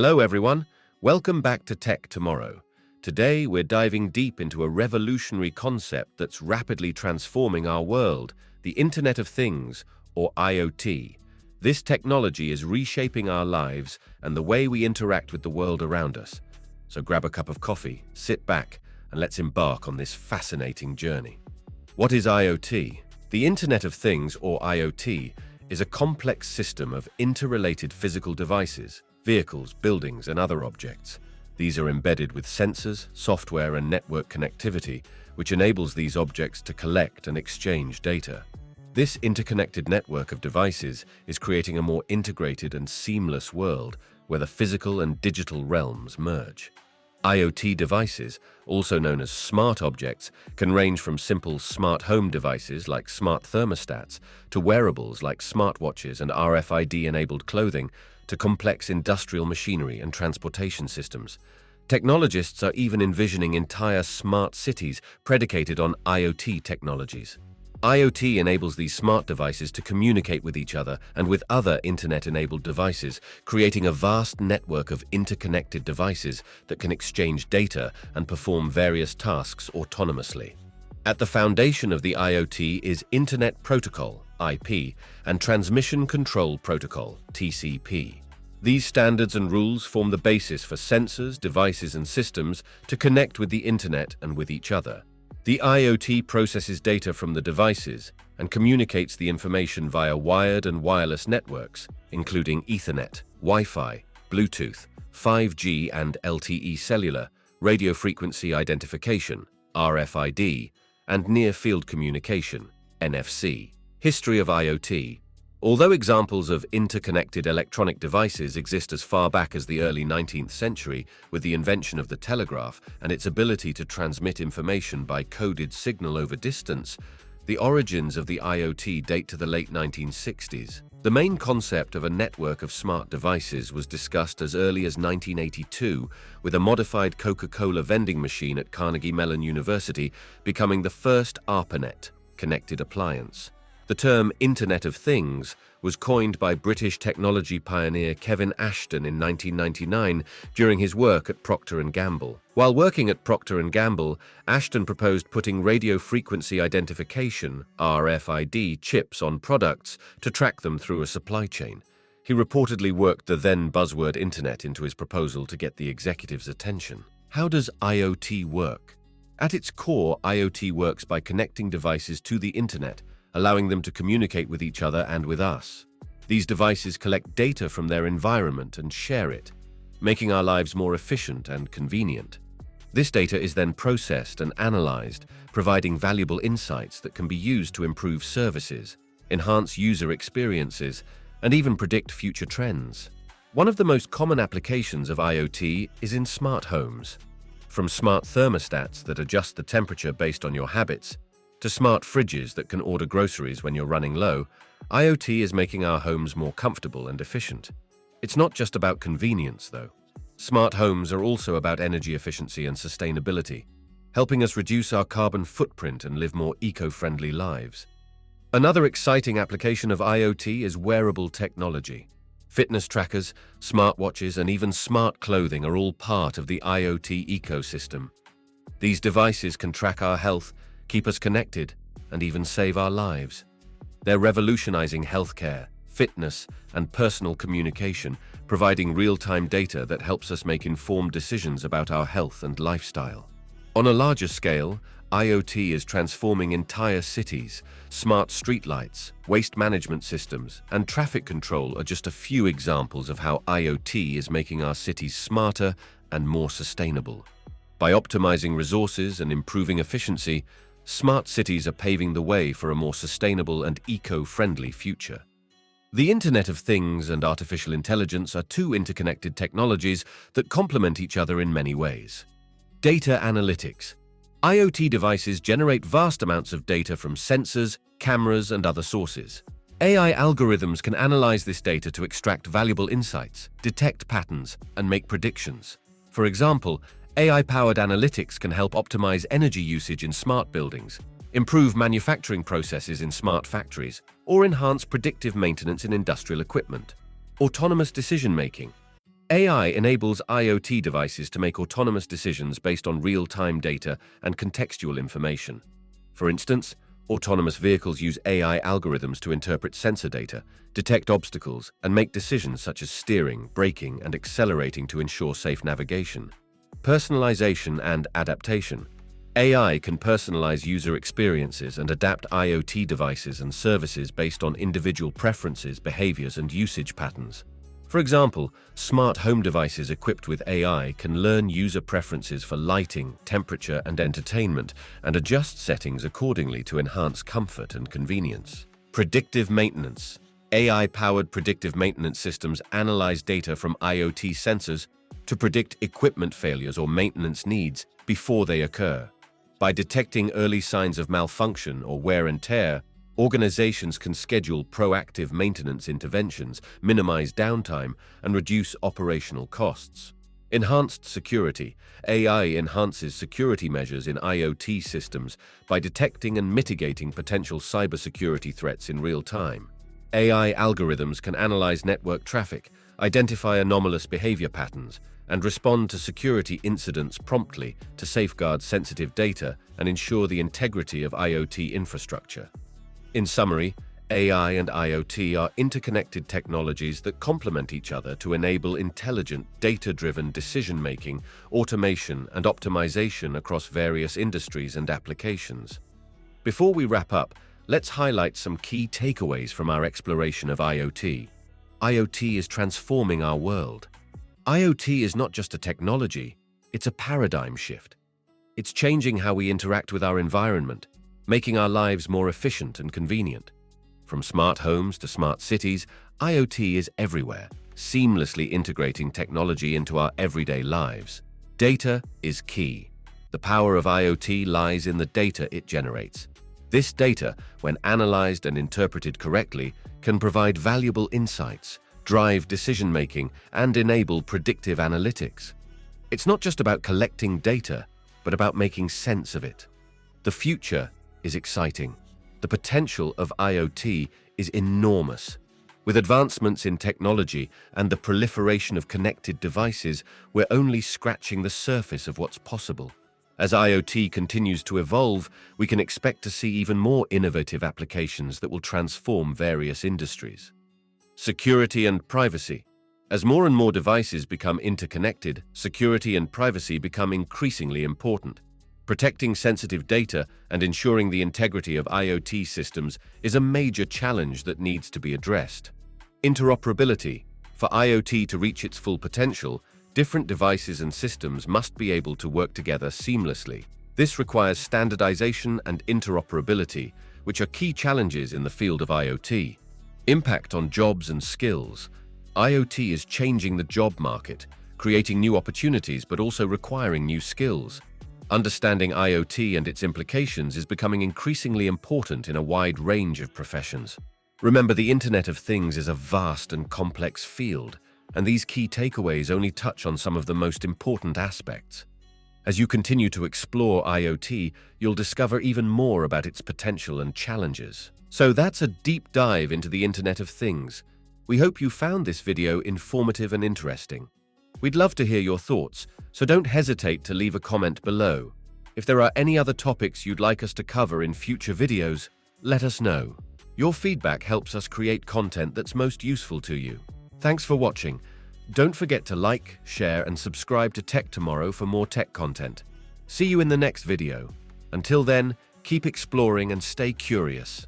Hello everyone, welcome back to Tech Tomorrow. Today we're diving deep into a revolutionary concept that's rapidly transforming our world, the Internet of Things, or IoT. This technology is reshaping our lives and the way we interact with the world around us. So grab a cup of coffee, sit back, and let's embark on this fascinating journey. What is IoT? The Internet of Things, or IoT, is a complex system of interrelated physical devices, vehicles, buildings, and other objects. These are embedded with sensors, software, and network connectivity, which enables these objects to collect and exchange data. This interconnected network of devices is creating a more integrated and seamless world where the physical and digital realms merge. IoT devices, also known as smart objects, can range from simple smart home devices like smart thermostats to wearables like smartwatches and RFID-enabled clothing to complex industrial machinery and transportation systems. Technologists are even envisioning entire smart cities predicated on IoT technologies. IoT enables these smart devices to communicate with each other and with other internet-enabled devices, creating a vast network of interconnected devices that can exchange data and perform various tasks autonomously. At the foundation of the IoT is Internet Protocol, IP, and Transmission Control Protocol, TCP. These standards and rules form the basis for sensors, devices, and systems to connect with the Internet and with each other. The IoT processes data from the devices and communicates the information via wired and wireless networks, including Ethernet, Wi-Fi, Bluetooth, 5G and LTE cellular, radio frequency identification, RFID, and near-field communication, NFC. History of IoT. Although examples of interconnected electronic devices exist as far back as the early 19th century with the invention of the telegraph and its ability to transmit information by coded signal over distance, the origins of the IoT date to the late 1960s. The main concept of a network of smart devices was discussed as early as 1982 with a modified Coca-Cola vending machine at Carnegie Mellon University becoming the first ARPANET, connected appliance. The term Internet of Things was coined by British technology pioneer Kevin Ashton in 1999 during his work at Procter & Gamble. While working at Procter & Gamble, Ashton proposed putting radio frequency identification, RFID, chips on products to track them through a supply chain. He reportedly worked the then buzzword Internet into his proposal to get the executives' attention. How does IoT work? At its core, IoT works by connecting devices to the Internet, allowing them to communicate with each other and with us. These devices collect data from their environment and share it, making our lives more efficient and convenient. This data is then processed and analyzed, providing valuable insights that can be used to improve services, enhance user experiences, and even predict future trends. One of the most common applications of IoT is in smart homes. From smart thermostats that adjust the temperature based on your habits, to smart fridges that can order groceries when you're running low, IoT is making our homes more comfortable and efficient. It's not just about convenience, though. Smart homes are also about energy efficiency and sustainability, helping us reduce our carbon footprint and live more eco-friendly lives. Another exciting application of IoT is wearable technology. Fitness trackers, smartwatches, and even smart clothing are all part of the IoT ecosystem. These devices can track our health, keep us connected, and even save our lives. They're revolutionizing healthcare, fitness, and personal communication, providing real-time data that helps us make informed decisions about our health and lifestyle. On a larger scale, IoT is transforming entire cities. Smart streetlights, waste management systems, and traffic control are just a few examples of how IoT is making our cities smarter and more sustainable. By optimizing resources and improving efficiency, smart cities are paving the way for a more sustainable and eco-friendly future. The Internet of Things and artificial intelligence are two interconnected technologies that complement each other in many ways. Data analytics. IoT devices generate vast amounts of data from sensors, cameras, and other sources. AI algorithms can analyze this data to extract valuable insights, detect patterns, and make predictions. For example, AI-powered analytics can help optimize energy usage in smart buildings, improve manufacturing processes in smart factories, or enhance predictive maintenance in industrial equipment. Autonomous decision-making. AI enables IoT devices to make autonomous decisions based on real-time data and contextual information. For instance, autonomous vehicles use AI algorithms to interpret sensor data, detect obstacles, and make decisions such as steering, braking, and accelerating to ensure safe navigation. Personalization and adaptation. AI can personalize user experiences and adapt IoT devices and services based on individual preferences, behaviors, and usage patterns. For example, smart home devices equipped with AI can learn user preferences for lighting, temperature, and entertainment, and adjust settings accordingly to enhance comfort and convenience. Predictive maintenance. AI-powered predictive maintenance systems analyze data from IoT sensors to predict equipment failures or maintenance needs before they occur. By detecting early signs of malfunction or wear and tear, organizations can schedule proactive maintenance interventions, minimize downtime, and reduce operational costs. Enhanced security. AI enhances security measures in IoT systems by detecting and mitigating potential cybersecurity threats in real time. AI algorithms can analyze network traffic, identify anomalous behavior patterns, and respond to security incidents promptly to safeguard sensitive data and ensure the integrity of IoT infrastructure. In summary, AI and IoT are interconnected technologies that complement each other to enable intelligent, data-driven decision-making, automation, and optimization across various industries and applications. Before we wrap up, let's highlight some key takeaways from our exploration of IoT. IoT is transforming our world. IoT is not just a technology, it's a paradigm shift. It's changing how we interact with our environment, making our lives more efficient and convenient. From smart homes to smart cities, IoT is everywhere, seamlessly integrating technology into our everyday lives. Data is key. The power of IoT lies in the data it generates. This data, when analyzed and interpreted correctly, can provide valuable insights, drive decision-making, and enable predictive analytics. It's not just about collecting data, but about making sense of it. The future is exciting. The potential of IoT is enormous. With advancements in technology and the proliferation of connected devices, we're only scratching the surface of what's possible. As IoT continues to evolve, we can expect to see even more innovative applications that will transform various industries. Security and privacy. As more and more devices become interconnected, security and privacy become increasingly important. Protecting sensitive data and ensuring the integrity of IoT systems is a major challenge that needs to be addressed. Interoperability. For IoT to reach its full potential, different devices and systems must be able to work together seamlessly. This requires standardization and interoperability, which are key challenges in the field of IoT. Impact on jobs and skills. IoT is changing the job market, creating new opportunities but also requiring new skills. Understanding IoT and its implications is becoming increasingly important in a wide range of professions. Remember, the Internet of Things is a vast and complex field, and these key takeaways only touch on some of the most important aspects. As you continue to explore IoT, you'll discover even more about its potential and challenges. So that's a deep dive into the Internet of Things. We hope you found this video informative and interesting. We'd love to hear your thoughts, so don't hesitate to leave a comment below. If there are any other topics you'd like us to cover in future videos, let us know. Your feedback helps us create content that's most useful to you. Thanks for watching. Don't forget to like, share, and subscribe to Tech Tomorrow for more tech content. See you in the next video. Until then, keep exploring and stay curious.